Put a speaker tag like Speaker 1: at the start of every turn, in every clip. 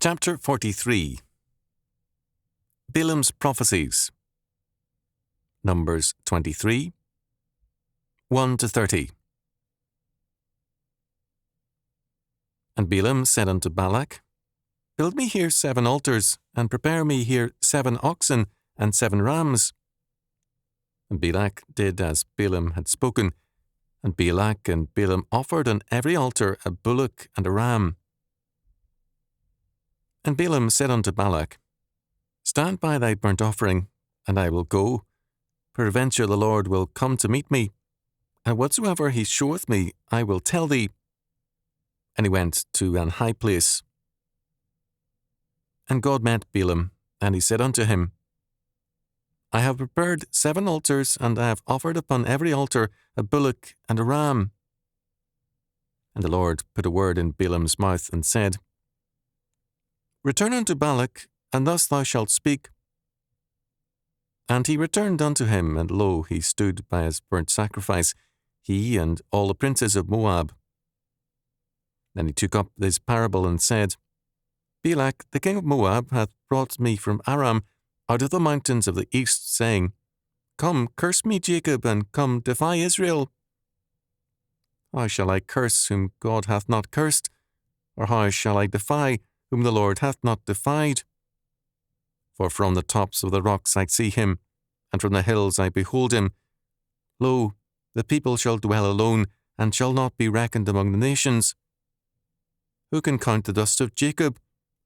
Speaker 1: Chapter 43. Balaam's Prophecies. Numbers 23, 1 to 30. And Balaam said unto Balak, Build me here 7 altars, and prepare me here 7 oxen and 7 rams. And Balak did as Balaam had spoken, and Balak and Balaam offered on every altar a bullock and a ram. And Balaam said unto Balak, Stand by thy burnt offering, and I will go. Peradventure the Lord will come to meet me, and whatsoever he showeth me, I will tell thee. And he went to an high place. And God met Balaam, and he said unto him, I have prepared 7 altars, and I have offered upon every altar a bullock and a ram. And the Lord put a word in Balaam's mouth, and said, Return unto Balak, and thus thou shalt speak. And he returned unto him, and lo, he stood by his burnt sacrifice, he and all the princes of Moab. Then he took up this parable, and said, Balak, the king of Moab, hath brought me from Aram out of the mountains of the east, saying, Come, curse me, Jacob, and come, defy Israel. How shall I curse whom God hath not cursed? Or how shall I defy whom the Lord hath not defied? For from the tops of the rocks I see him, and from the hills I behold him. Lo, the people shall dwell alone, and shall not be reckoned among the nations. Who can count the dust of Jacob,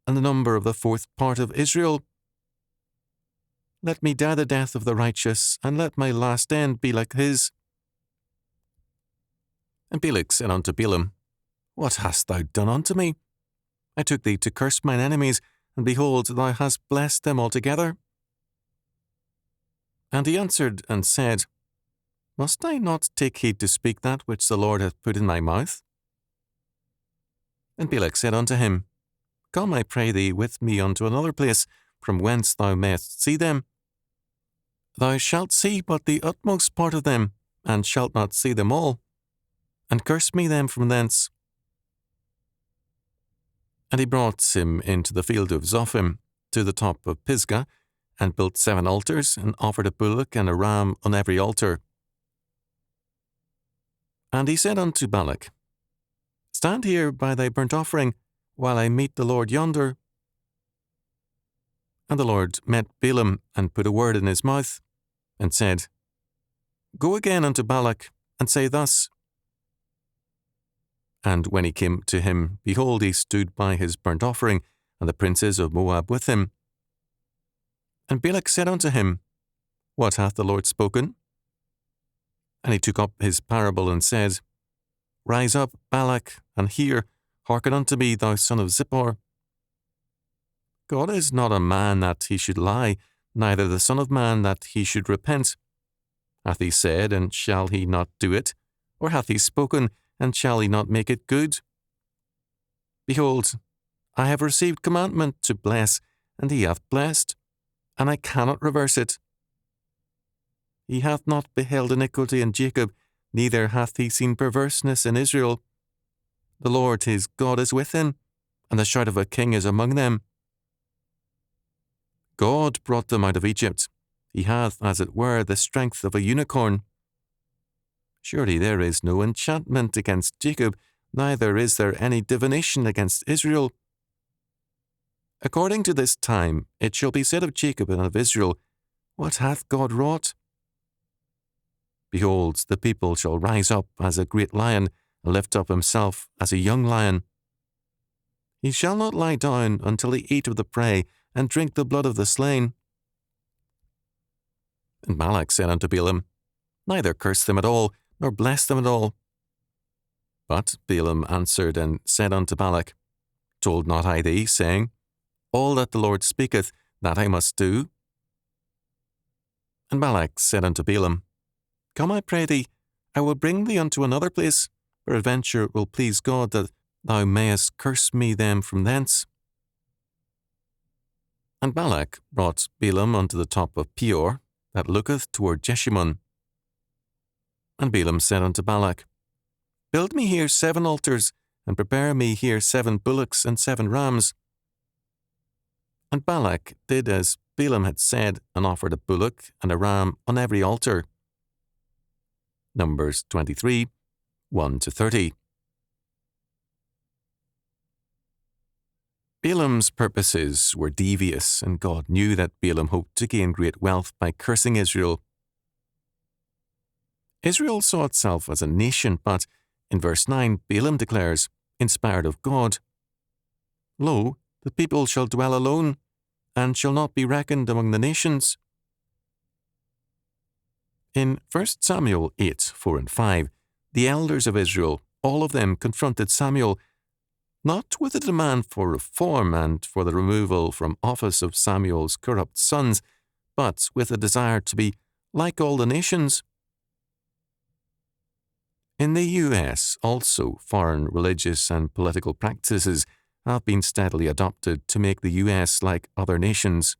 Speaker 1: and the number of the 4th part of Israel? Let me die the death of the righteous, and let my last end be like his. And Balak said unto Balaam, What hast thou done unto me? I took thee to curse mine enemies, and behold, thou hast blessed them altogether. And he answered and said, Must I not take heed to speak that which the Lord hath put in my mouth? And Balak said unto him, Come, I pray thee, with me unto another place, from whence thou mayest see them. Thou shalt see but the utmost part of them, and shalt not see them all. And curse me them from thence. And he brought him into the field of Zophim, to the top of Pisgah, and built 7 altars, and offered a bullock and a ram on every altar. And he said unto Balak, Stand here by thy burnt offering, while I meet the Lord yonder. And the Lord met Balaam, and put a word in his mouth, and said, Go again unto Balak, and say thus. And when he came to him, behold, he stood by his burnt offering, and the princes of Moab with him. And Balak said unto him, What hath the Lord spoken? And he took up his parable, and said, Rise up, Balak, and hear, hearken unto me, thou son of Zippor. God is not a man that he should lie, neither the Son of Man that he should repent. Hath he said, and shall he not do it? Or hath he spoken, and shall he not make it good? Behold, I have received commandment to bless, and he hath blessed, and I cannot reverse it. He hath not beheld iniquity in Jacob, neither hath he seen perverseness in Israel. The Lord his God is with him, and the shout of a king is among them. God brought them out of Egypt. He hath, as it were, the strength of a unicorn. Surely there is no enchantment against Jacob, neither is there any divination against Israel. According to this time it shall be said of Jacob and of Israel, What hath God wrought? Behold, the people shall rise up as a great lion, and lift up himself as a young lion. He shall not lie down until he eat of the prey, and drink the blood of the slain. And Balak said unto Balaam, Neither curse them at all, nor bless them at all. But Balaam answered and said unto Balak, Told not I thee, saying, All that the Lord speaketh, that I must do? And Balak said unto Balaam, Come, I pray thee, I will bring thee unto another place, peradventure it will please God that thou mayest curse me them from thence. And Balak brought Balaam unto the top of Peor, that looketh toward Jeshimon. And Balaam said unto Balak, Build me here 7 altars, and prepare me here 7 bullocks and 7 rams. And Balak did as Balaam had said and offered a bullock and a ram on every altar. Numbers 23, 1-30. Balaam's purposes were devious, and God knew that Balaam hoped to gain great wealth by cursing Israel. Israel saw itself as a nation, but in verse 9, Balaam declares, inspired of God, "Lo, the people shall dwell alone, and shall not be reckoned among the nations." In 1 Samuel 8, 4 and 5, the elders of Israel, all of them confronted Samuel, not with a demand for reform and for the removal from office of Samuel's corrupt sons, but with a desire to be like all the nations. In the US, also, foreign religious and political practices have been steadily adopted to make the US like other nations.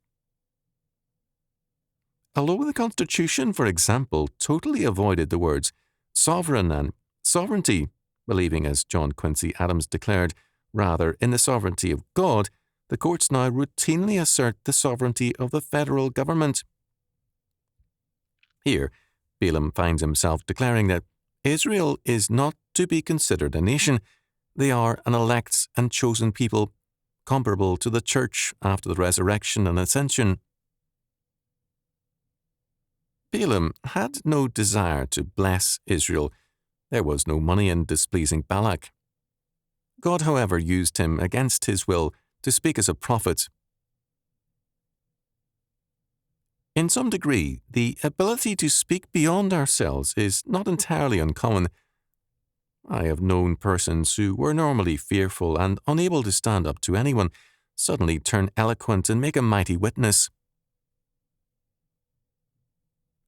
Speaker 1: Although the Constitution, for example, totally avoided the words sovereign and sovereignty, believing, as John Quincy Adams declared, rather in the sovereignty of God, the courts now routinely assert the sovereignty of the federal government. Here, Balaam finds himself declaring that Israel is not to be considered a nation. They are an elect and chosen people, comparable to the church after the resurrection and ascension. Balaam had no desire to bless Israel. There was no money in displeasing Balak. God, however, used him against his will to speak as a prophet. In some degree, the ability to speak beyond ourselves is not entirely uncommon. I have known persons who were normally fearful and unable to stand up to anyone suddenly turn eloquent and make a mighty witness.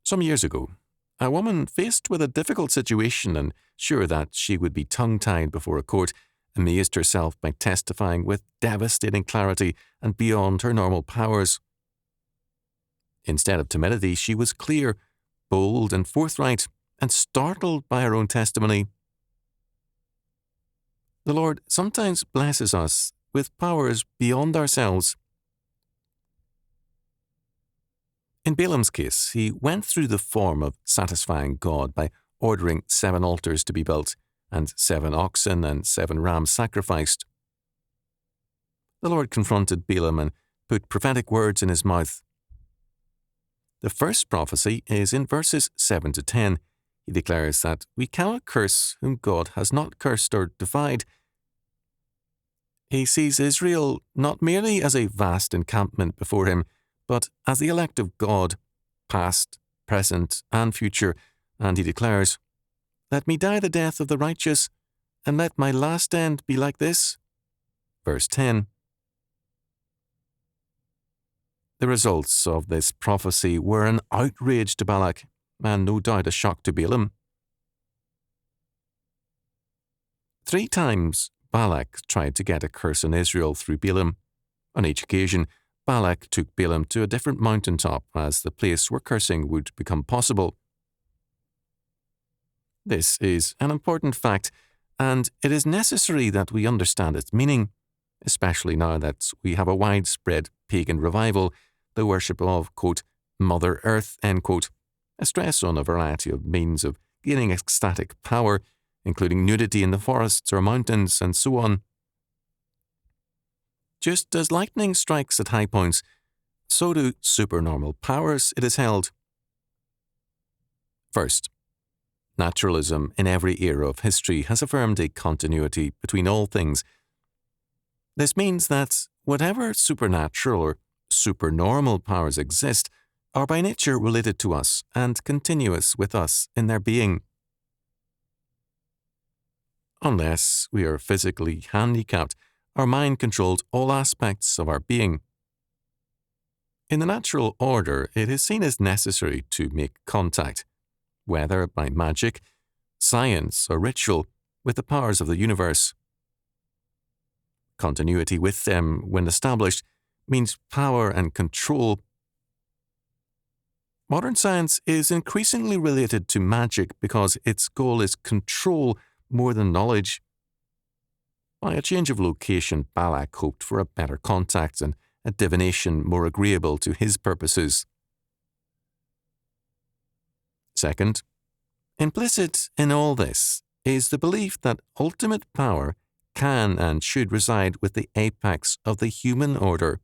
Speaker 1: Some years ago, a woman faced with a difficult situation and sure that she would be tongue-tied before a court, amazed herself by testifying with devastating clarity and beyond her normal powers. Instead of timidity, she was clear, bold, and forthright, and startled by her own testimony. The Lord sometimes blesses us with powers beyond ourselves. In Balaam's case, he went through the form of satisfying God by ordering 7 altars to be built, and 7 oxen and 7 rams sacrificed. The Lord confronted Balaam and put prophetic words in his mouth. The first prophecy is in verses 7-10. He declares that we cannot curse whom God has not cursed or defied. He sees Israel not merely as a vast encampment before him, but as the elect of God, past, present, and future, and he declares, "Let me die the death of the righteous, and let my last end be like this." Verse 10. The results of this prophecy were an outrage to Balak, and no doubt a shock to Balaam. 3 times Balak tried to get a curse on Israel through Balaam. On each occasion, Balak took Balaam to a different mountaintop as the place where cursing would become possible. This is an important fact, and it is necessary that we understand its meaning, especially now that we have a widespread pagan revival, the worship of, quote, Mother Earth, end quote, a stress on a variety of means of gaining ecstatic power, including nudity in the forests or mountains, and so on. Just as lightning strikes at high points, so do supernormal powers, it is held. First, naturalism in every era of history has affirmed a continuity between all things. This means that whatever supernatural or supernormal powers exist are by nature related to us and continuous with us in their being. Unless we are physically handicapped, our mind controls all aspects of our being. In the natural order, it is seen as necessary to make contact, whether by magic, science, or ritual, with the powers of the universe. Continuity with them, when established, means power and control. Modern science is increasingly related to magic because its goal is control more than knowledge. By a change of location, Balak hoped for a better contact and a divination more agreeable to his purposes. Second, implicit in all this is the belief that ultimate power can and should reside with the apex of the human order.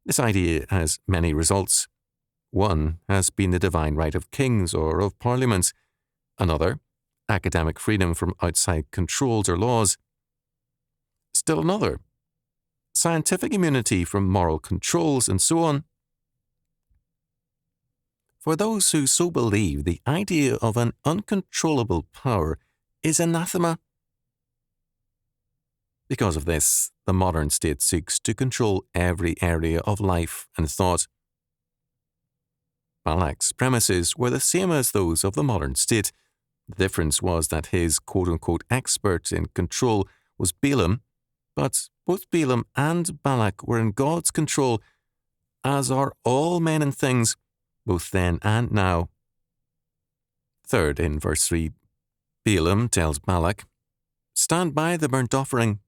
Speaker 1: This idea has many results. One has been the divine right of kings or of parliaments. Another, academic freedom from outside controls or laws. Still another, scientific immunity from moral controls, and so on. For those who so believe, the idea of an uncontrollable power is anathema. Because of this, the modern state seeks to control every area of life and thought. Balak's premises were the same as those of the modern state. The difference was that his quote-unquote expert in control was Balaam, but both Balaam and Balak were in God's control, as are all men and things, both then and now. Third, in verse 3, Balaam tells Balak, "Stand by the burnt offering."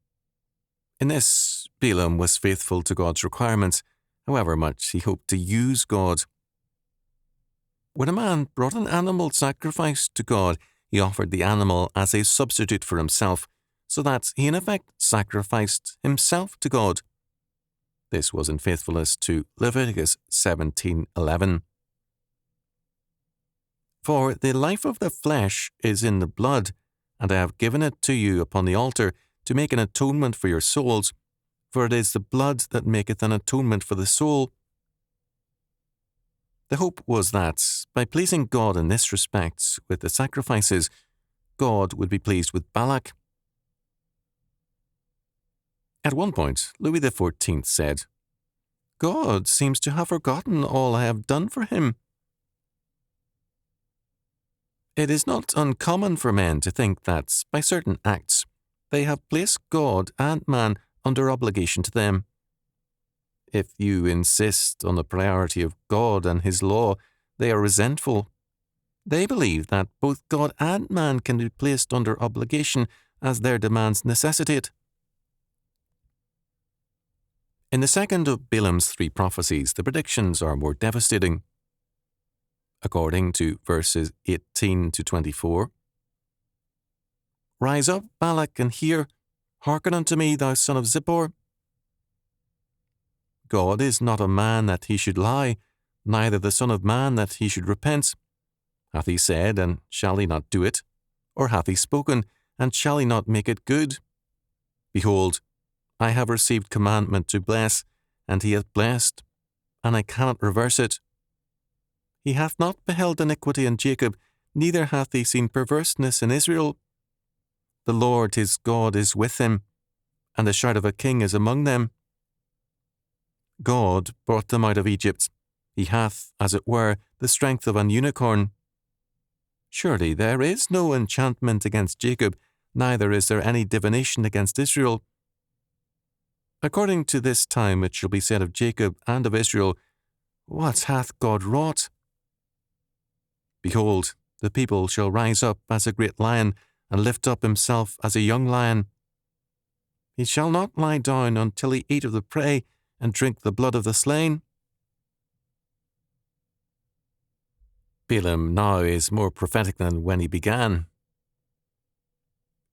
Speaker 1: In this, Balaam was faithful to God's requirements, however much he hoped to use God. When a man brought an animal sacrifice to God, he offered the animal as a substitute for himself, so that he in effect sacrificed himself to God. This was in faithfulness to Leviticus 17:11. "For the life of the flesh is in the blood, and I have given it to you upon the altar to make an atonement for your souls, for it is the blood that maketh an atonement for the soul." The hope was that, by pleasing God in this respect with the sacrifices, God would be pleased with Balak. At one point, Louis XIV said, "God seems to have forgotten all I have done for him." It is not uncommon for men to think that, by certain acts, they have placed God and man under obligation to them. If you insist on the priority of God and His law, they are resentful. They believe that both God and man can be placed under obligation as their demands necessitate. In the second of Balaam's 3 prophecies, the predictions are more devastating. According to verses 18 to 24, "Rise up, Balak, and hear. Hearken unto me, thou son of Zippor. God is not a man that he should lie, neither the son of man that he should repent. Hath he said, and shall he not do it? Or hath he spoken, and shall he not make it good? Behold, I have received commandment to bless, and he hath blessed, and I cannot reverse it. He hath not beheld iniquity in Jacob, neither hath he seen perverseness in Israel. The Lord his God is with him, and the shout of a king is among them. God brought them out of Egypt. He hath, as it were, the strength of an unicorn. Surely there is no enchantment against Jacob, neither is there any divination against Israel. According to this time it shall be said of Jacob and of Israel, What hath God wrought? Behold, the people shall rise up as a great lion, and lift up himself as a young lion. He shall not lie down until he eat of the prey, and drink the blood of the slain." Balaam now is more prophetic than when he began.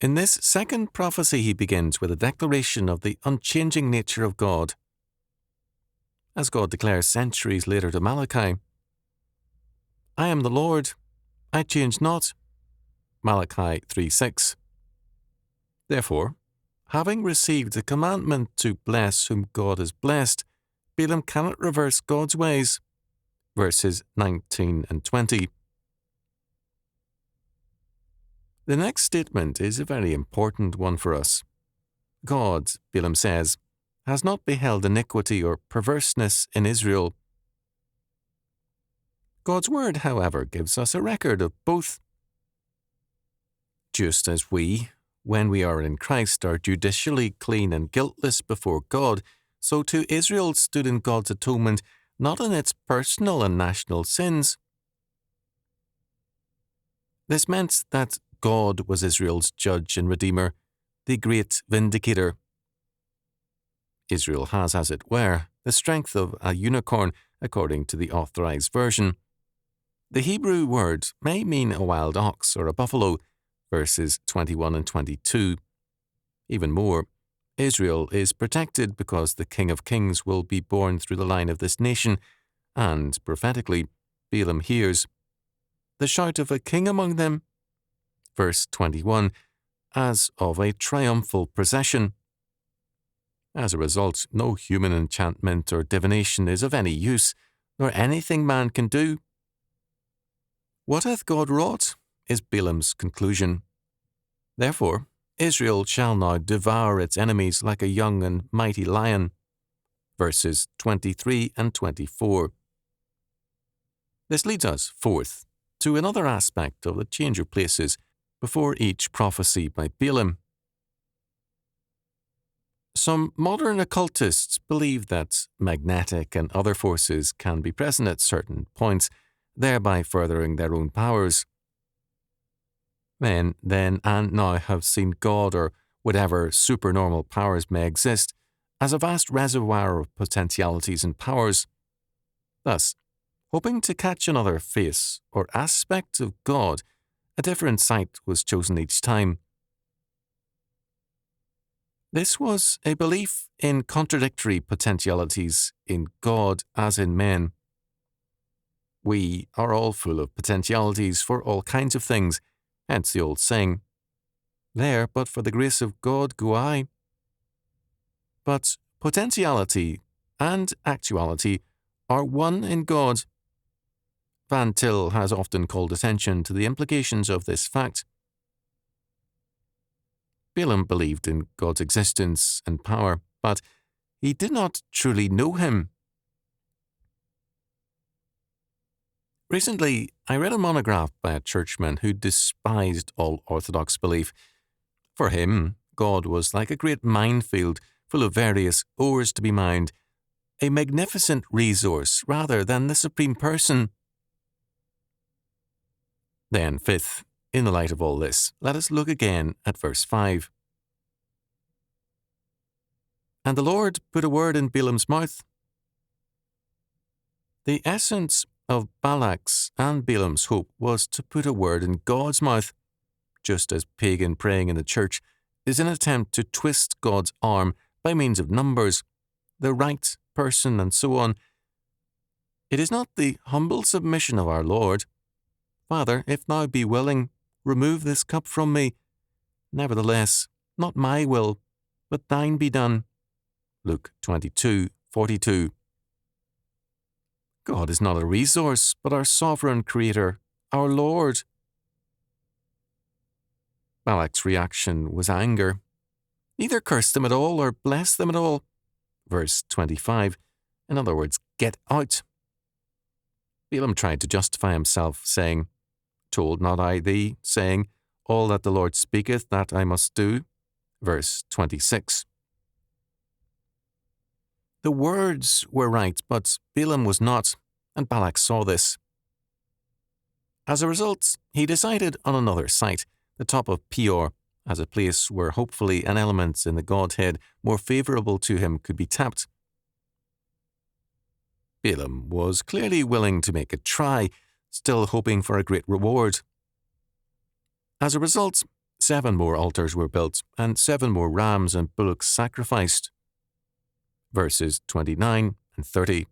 Speaker 1: In this second prophecy he begins with a declaration of the unchanging nature of God. As God declares centuries later to Malachi, "I am the Lord, I change not." Malachi 3:6. Therefore, having received the commandment to bless whom God has blessed, Balaam cannot reverse God's ways. Verses 19 and 20. The next statement is a very important one for us. God, Balaam says, has not beheld iniquity or perverseness in Israel. God's word, however, gives us a record of both. Just as we, when we are in Christ, are judicially clean and guiltless before God, so too Israel stood in God's atonement, not in its personal and national sins. This meant that God was Israel's judge and redeemer, the great vindicator. Israel has, as it were, the strength of a unicorn, according to the Authorized Version. The Hebrew word may mean a wild ox or a buffalo, verses 21 and 22. Even more, Israel is protected because the King of Kings will be born through the line of this nation, and, prophetically, Balaam hears the shout of a king among them, verse 21, as of a triumphal procession. As a result, no human enchantment or divination is of any use, nor anything man can do. What hath God wrought? Is Balaam's conclusion. Therefore, Israel shall now devour its enemies like a young and mighty lion. Verses 23 and 24. This leads us, fourth, to another aspect of the change of places before each prophecy by Balaam. Some modern occultists believe that magnetic and other forces can be present at certain points, thereby furthering their own powers. Men then and now have seen God, or whatever supernormal powers may exist, as a vast reservoir of potentialities and powers. Thus, hoping to catch another face or aspect of God, a different site was chosen each time. This was a belief in contradictory potentialities in God as in men. We are all full of potentialities for all kinds of things, hence the old saying, "There, but for the grace of God go I." But potentiality and actuality are one in God. Van Til has often called attention to the implications of this fact. Balaam believed in God's existence and power, but he did not truly know him. Recently, I read a monograph by a churchman who despised all orthodox belief. For him, God was like a great minefield full of various ores to be mined, a magnificent resource rather than the supreme person. Then, fifth, in the light of all this, let us look again at verse 5. And the Lord put a word in Balaam's mouth. The essence of Balak's and Balaam's hope was to put a word in God's mouth, just as pagan praying in the church is an attempt to twist God's arm by means of numbers, the right person, and so on. It is not the humble submission of our Lord. Father, if thou be willing, remove this cup from me. Nevertheless, not my will, but thine be done. Luke 22:42. God is not a resource, but our sovereign Creator, our Lord. Balak's reaction was anger. Either curse them at all or bless them at all. Verse 25. In other words, get out. Balaam tried to justify himself, saying, Told not I thee, saying, All that the Lord speaketh, that I must do? Verse 26. The words were right, but Balaam was not, and Balak saw this. As a result, he decided on another site, the top of Peor, as a place where hopefully an element in the Godhead more favourable to him could be tapped. Balaam was clearly willing to make a try, still hoping for a great reward. As a result, 7 more altars were built, and 7 more rams and bullocks sacrificed. Verses 29 and 30.